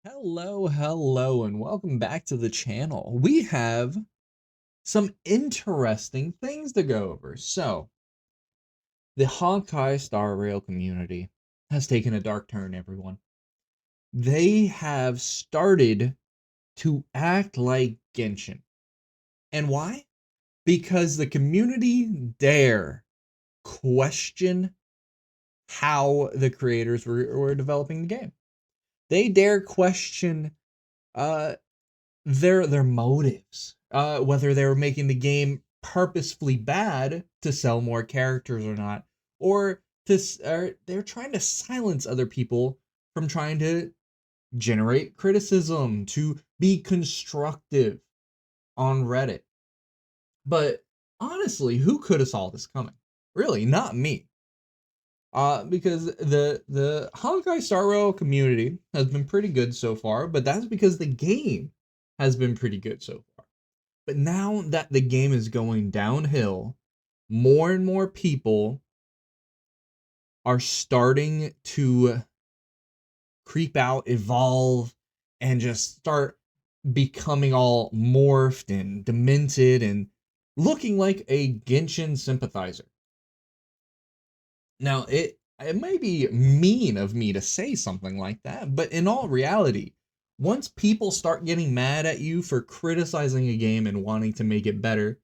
Hello, and welcome back to the channel. We have some interesting things to go over. So, the Honkai Star Rail community has taken a dark turn, everyone. They have started to act like Genshin. And why? Because the community dare question how the creators were developing the game. They dare question uh their motives, whether they were making the game purposefully bad to sell more characters or not, or they're trying to silence other people from trying to generate criticism, to be constructive on Reddit. But honestly, who could have saw this coming? Really, not me. Because the Honkai Star Rail community has been pretty good so far, but that's because the game has been pretty good so far. But now that the game is going downhill, more and more people are starting to creep out, evolve, and just start becoming all morphed and demented and looking like a Genshin sympathizer. Now, it may be mean of me to say something like that, but in all reality, once people start getting mad at you for criticizing a game and wanting to make it better,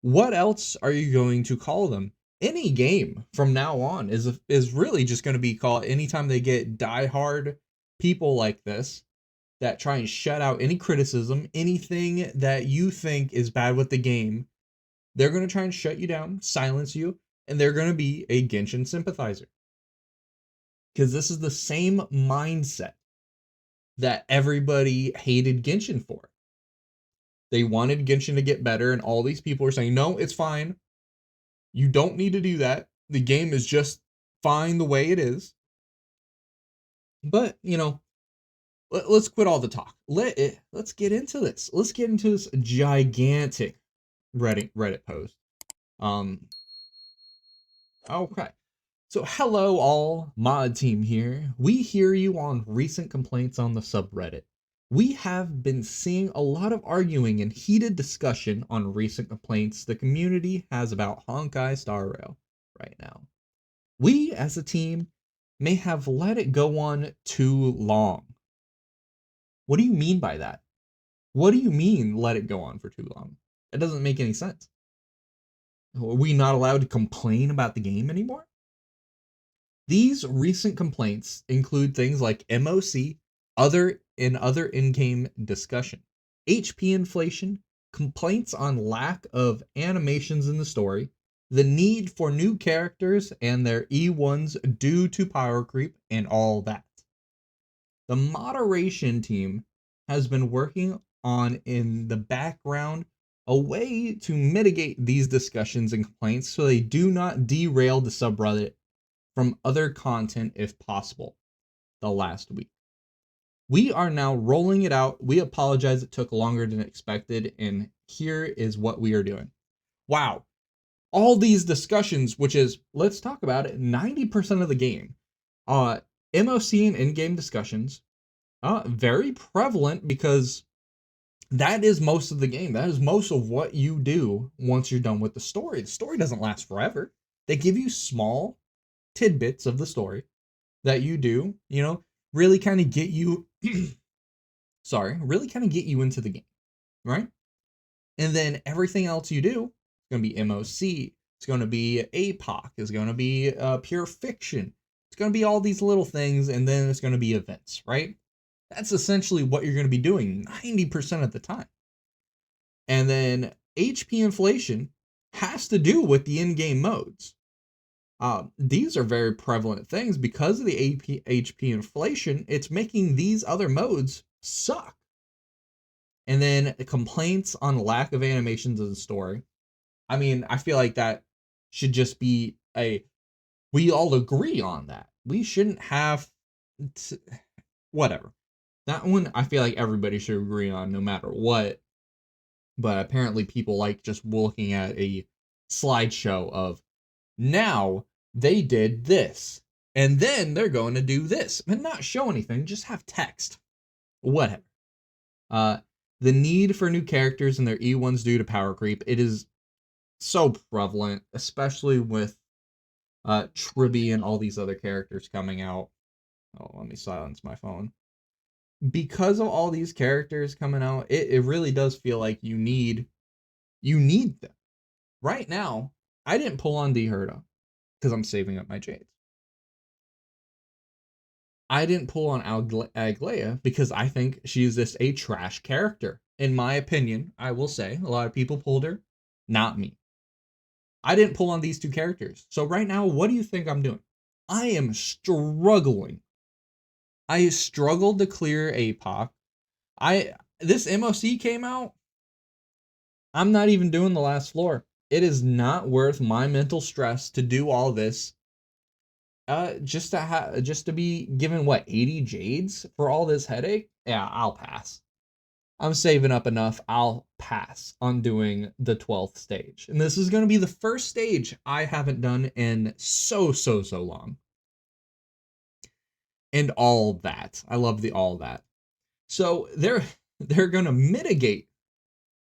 what else are you going to call them? Any game from now on is really just going to be called, anytime they get diehard people like this that try and shut out any criticism, anything that you think is bad with the game, they're going to try and shut you down, silence you, and they're going to be a Genshin sympathizer. Because this is the same mindset that everybody hated Genshin for. They wanted Genshin to get better, and all these people are saying, no, it's fine. You don't need to do that. The game is just fine the way it is. But, let's quit all the talk. Let's get into this. Let's get into this gigantic Reddit post. Um, okay. So hello all, Mod Team here. We hear you on recent complaints on the subreddit. We have been seeing a lot of arguing and heated discussion on recent complaints the community has about Honkai Star Rail right now. We as a team may have let it go on too long. What do you mean by that? What do you mean let it go on for too long? It doesn't make any sense. Are we not allowed to complain about the game anymore? These recent complaints include things like MOC, other in-game discussion, HP inflation, complaints on lack of animations in the story, the need for new characters and their E1s due to power creep, and all that. The moderation team has been working on in the background a way to mitigate these discussions and complaints so they do not derail the subreddit from other content if possible the last week. We are now rolling it out. We apologize it took longer than expected, and here is what we are doing. Wow. All these discussions, which is, let's talk about it, 90% of the game. MOC and in-game discussions, very prevalent because that is most of the game. That is most of what you do once you're done with the story. The story doesn't last forever. They give you small tidbits of the story that you do, really kind of get you, really kind of get you into the game, right? And then everything else you do is going to be MOC, it's going to be APOC, it's going to be pure fiction, it's going to be all these little things, and then it's going to be events, right? That's essentially what you're going to be doing 90% of the time. And then HP inflation has to do with the in-game modes. These are very prevalent things because of the HP inflation. It's making these other modes suck. And then complaints on lack of animations in the story. I mean, I feel like that should just be we all agree on that. We shouldn't have whatever. That one I feel like everybody should agree on no matter what. But apparently people like just looking at a slideshow of, now they did this, and then they're going to do this, and not show anything, just have text. Whatever. Uh, the need for new characters and their E1s due to power creep. It is so prevalent, especially with Tribby and all these other characters coming out. Oh, let me silence my phone. Because of all these characters coming out, it really does feel like you need them. Right now, I didn't pull on D Herda because I'm saving up my jades. I didn't pull on Aglaia because I think she's just a trash character. In my opinion, I will say, a lot of people pulled her, not me. I didn't pull on these two characters. So right now, what do you think I'm doing? I am struggling. I struggled to clear APOC. This MOC came out. I'm not even doing the last floor. It is not worth my mental stress to do all this. Just to be given what 80 jades for all this headache? Yeah, I'll pass. I'm saving up enough. I'll pass on doing the 12th stage. And this is going to be the first stage I haven't done in so long. And all that. I love the all that. So they're going to mitigate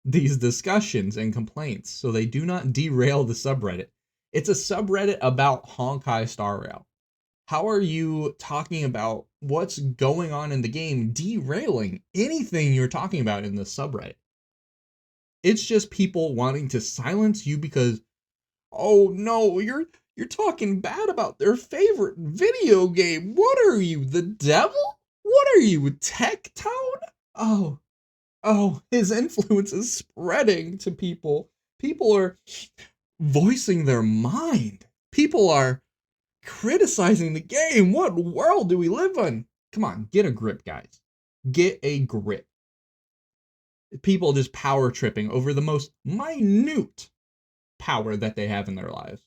these discussions and complaints so they do not derail the subreddit. It's a subreddit about Honkai Star Rail. How are you talking about what's going on in the game derailing anything you're talking about in the subreddit? It's just people wanting to silence you because, oh no, you're talking bad about their favorite video game. What are you, the devil? What are you, Tectone? Oh, his influence is spreading to people. People are voicing their mind. People are criticizing the game. What world do we live in? Come on, get a grip, guys. Get a grip. People just power tripping over the most minute power that they have in their lives.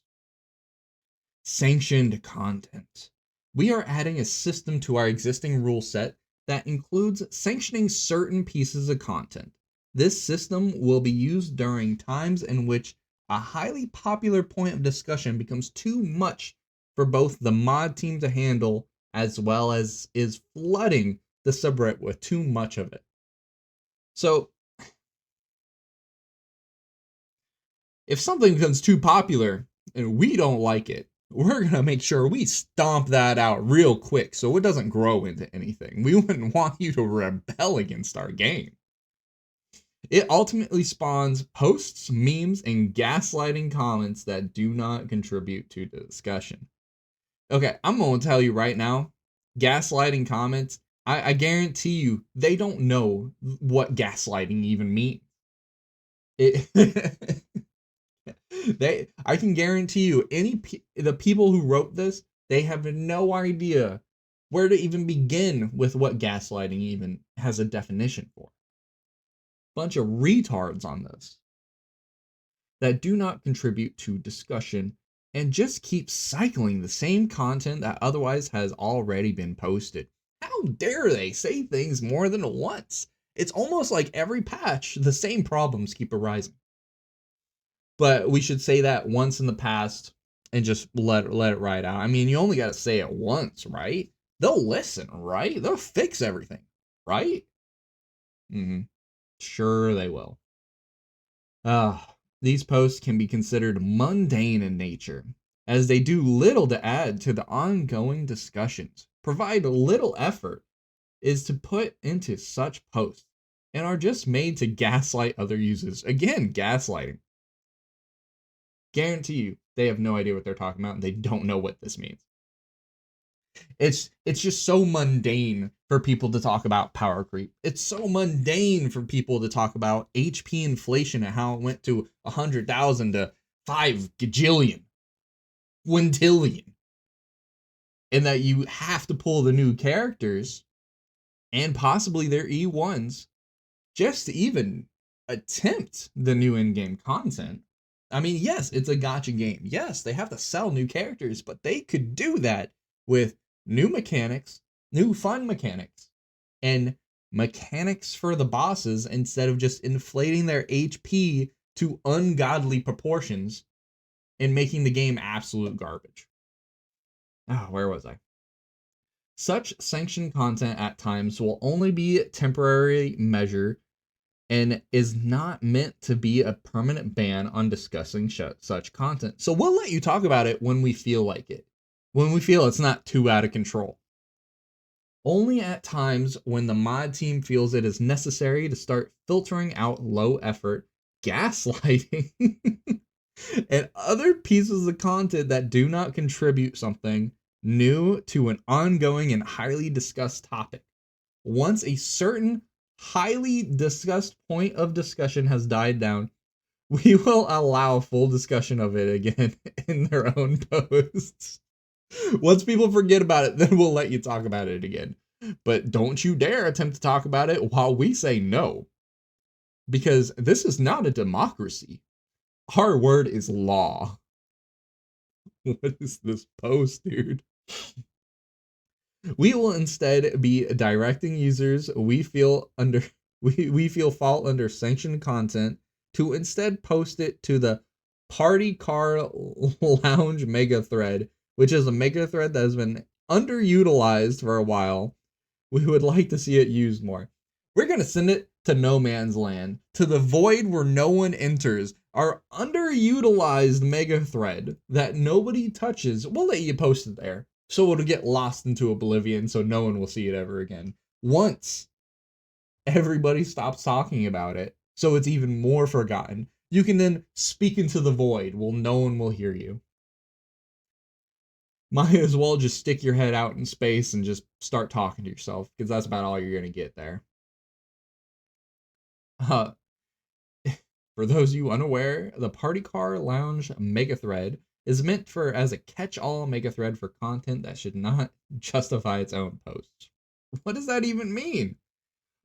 Sanctioned content. We are adding a system to our existing rule set that includes sanctioning certain pieces of content. This system will be used during times in which a highly popular point of discussion becomes too much for both the mod team to handle, as well as is flooding the subreddit with too much of it. So, if something becomes too popular and we don't like it, we're going to make sure we stomp that out real quick so it doesn't grow into anything. We wouldn't want you to rebel against our game. It ultimately spawns posts, memes, and gaslighting comments that do not contribute to the discussion. Okay, I'm going to tell you right now, gaslighting comments, I guarantee you, they don't know what gaslighting even means. I can guarantee you, the people who wrote this, they have no idea where to even begin with what gaslighting even has a definition for. Bunch of retards on this that do not contribute to discussion and just keep cycling the same content that otherwise has already been posted. How dare they say things more than once? It's almost like every patch, the same problems keep arising. But we should say that once in the past and just let it ride out. I mean, you only got to say it once, right? They'll listen, right? They'll fix everything, right? Mm-hmm. Sure they will. These posts can be considered mundane in nature, as they do little to add to the ongoing discussions, provide little effort is to put into such posts, and are just made to gaslight other users. Again, gaslighting. Guarantee you, they have no idea what they're talking about and they don't know what this means. It's just so mundane for people to talk about power creep. It's so mundane for people to talk about HP inflation and how it went to 100,000 to 5 gajillion, quintillion, and that you have to pull the new characters and possibly their E1s just to even attempt the new in-game content. I mean, yes, it's a gacha game. Yes, they have to sell new characters, but they could do that with new mechanics, new fun mechanics, and mechanics for the bosses instead of just inflating their HP to ungodly proportions and making the game absolute garbage. Oh, where was I? Such sanctioned content at times will only be a temporary measure and is not meant to be a permanent ban on discussing such content. So we'll let you talk about it when we feel like it, when we feel it's not too out of control. Only at times when the mod team feels it is necessary to start filtering out low effort, gaslighting, and other pieces of content that do not contribute something new to an ongoing and highly discussed topic. Once a certain highly discussed point of discussion has died down, we will allow full discussion of it again in their own posts. Once people forget about it, then we'll let you talk about it again. But don't you dare attempt to talk about it while we say no. Because this is not a democracy. Our word is law. What is this post, dude? We will instead be directing users we feel fall under sanctioned content to instead post it to the Party Car Lounge mega thread, which is a mega thread that has been underutilized for a while. We would like to see it used more. We're going to send it to no man's land, to the void where no one enters. Our underutilized mega thread that nobody touches, we'll let you post it there. So it'll get lost into oblivion so no one will see it ever again. Once everybody stops talking about it, so it's even more forgotten, you can then speak into the void while no one will hear you. Might as well just stick your head out in space and just start talking to yourself, because that's about all you're going to get there. For those of you unaware, the Party Car Lounge mega thread is meant for as a catch-all mega thread for content that should not justify its own posts. What does that even mean?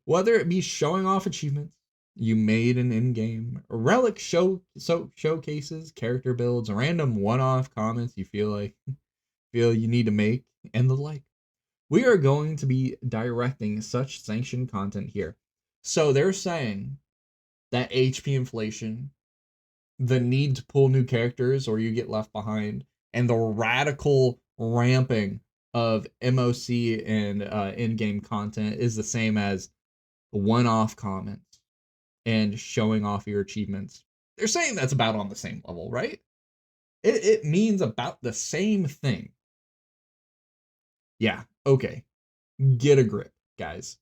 Whether it be showing off achievements you made in in-game, relic showcases, character builds, random one-off comments you feel you need to make, and the like. We are going to be directing such sanctioned content here. So they're saying that HP inflation, the need to pull new characters or you get left behind, and the radical ramping of MOC and in-game content is the same as one-off comments and showing off your achievements. They're saying that's about on the same level, right? It means about the same thing. Yeah, okay. Get a grip, guys.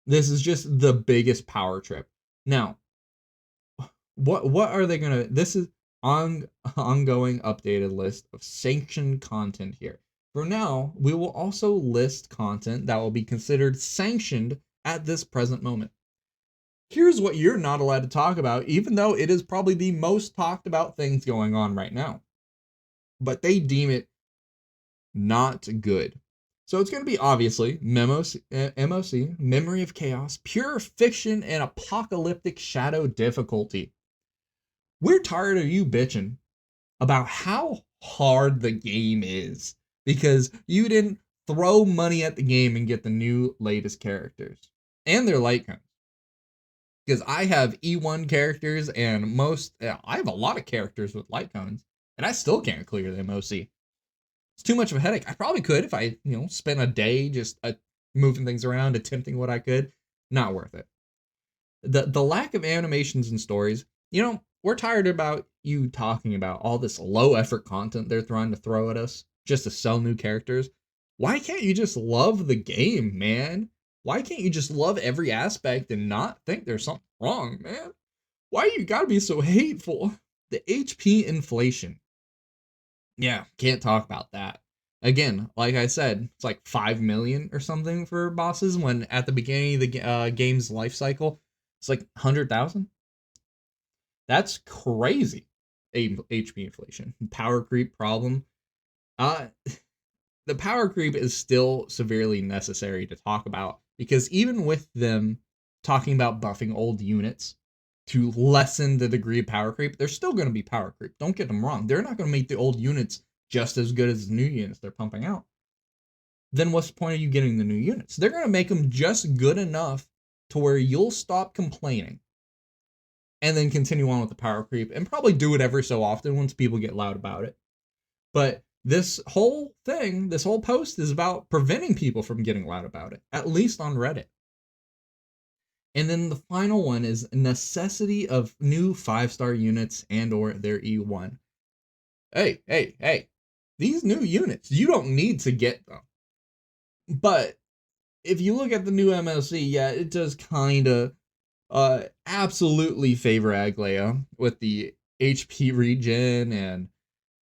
This is just the biggest power trip. Now, what are they gonna? This is ongoing updated list of sanctioned content here. For now, we will also list content that will be considered sanctioned at this present moment. Here's what you're not allowed to talk about, even though it is probably the most talked about things going on right now. But they deem it not good. So it's going to be obviously MOC, Memory of Chaos, pure fiction, and apocalyptic shadow difficulty. We're tired of you bitching about how hard the game is because you didn't throw money at the game and get the new latest characters and their light cones. Because I have E1 characters and I have a lot of characters with light cones and I still can't clear the MOC. It's too much of a headache. I probably could if I, spent a day just moving things around, attempting what I could. Not worth it. The lack of animations and stories, we're tired about you talking about all this low effort content they're trying to throw at us just to sell new characters. Why can't you just love the game, man? Why can't you just love every aspect and not think there's something wrong, man? Why you gotta be so hateful? The HP inflation. Yeah, can't talk about that. Again, like I said, it's like 5 million or something for bosses when at the beginning of the game's life cycle, it's like 100,000. That's crazy. HP inflation. Power creep problem. Uh, the power creep is still severely necessary to talk about because even with them talking about buffing old units to lessen the degree of power creep, there's still going to be power creep. Don't get them wrong. They're not going to make the old units just as good as the new units they're pumping out. Then what's the point of you getting the new units? They're going to make them just good enough to where you'll stop complaining and then continue on with the power creep and probably do it every so often once people get loud about it. But This whole thing, this whole post is about preventing people from getting loud about it, at least on Reddit. And then the final one is necessity of new 5-star units and or their E1. Hey. These new units, you don't need to get them. But if you look at the new MLC, yeah, it does kind of absolutely favor Aglaya with the HP regen and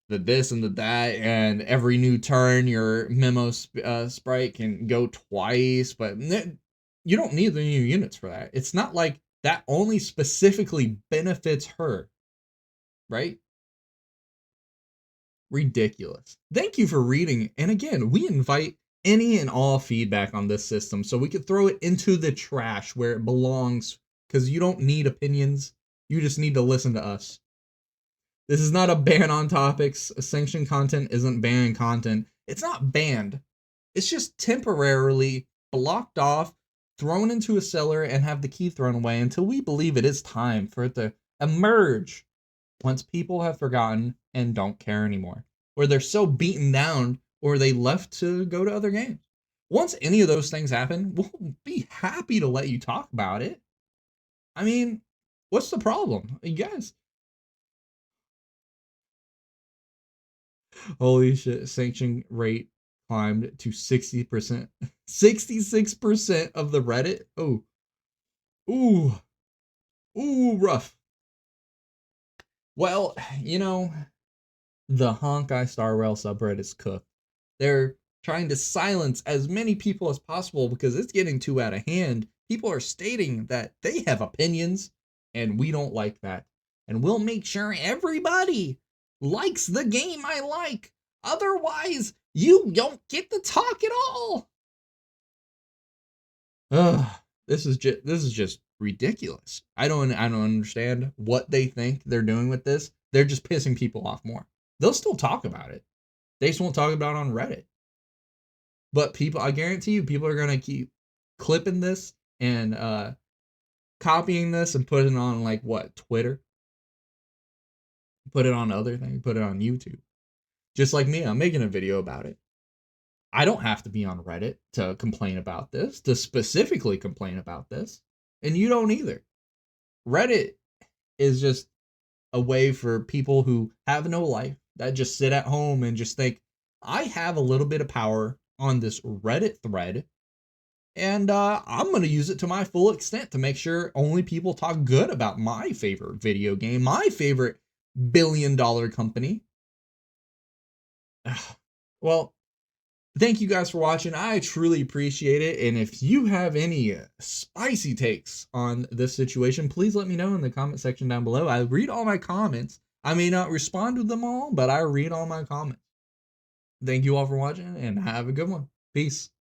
the this and the that, and every new turn your memo sprite can go twice, but you don't need the new units for that. It's not like that only specifically benefits her, right? Ridiculous. Thank you for reading. And again, we invite any and all feedback on this system so we could throw it into the trash where it belongs, because you don't need opinions. You just need to listen to us. This is not a ban on topics. Sanctioned content isn't banned content. It's not banned. It's just temporarily blocked off, thrown into a cellar, and have the key thrown away until we believe it is time for it to emerge once people have forgotten and don't care anymore, or they're so beaten down, or they left to go to other games. Once any of those things happen, we'll be happy to let you talk about it. I mean, what's the problem? You guys, holy shit, sanction rate climbed to 60%. 66% of the Reddit? Oh, ooh, ooh, rough. Well, the Honkai Star Rail subreddit is cooked. They're trying to silence as many people as possible because it's getting too out of hand. People are stating that they have opinions, and we don't like that. And we'll make sure everybody likes the game I like. Otherwise, you don't get to talk at all. Ugh, this is just ridiculous. I don't understand what they think they're doing with this. They're just pissing people off more. They'll still talk about it. They just won't talk about it on Reddit. But people, I guarantee you, people are gonna keep clipping this and copying this and putting it on, like, what, Twitter? Put it on other things. Put it on YouTube. Just like me, I'm making a video about it. I don't have to be on Reddit to complain about this, to specifically complain about this, and you don't either. Reddit is just a way for people who have no life, that just sit at home and just think, I have a little bit of power on this Reddit thread, and I'm going to use it to my full extent to make sure only people talk good about my favorite video game, my favorite billion-dollar company. Well, thank you guys for watching. I truly appreciate it. And if you have any spicy takes on this situation, please let me know in the comment section down below. I read all my comments. I may not respond to them all, but I read all my comments. Thank you all for watching, and have a good one. Peace.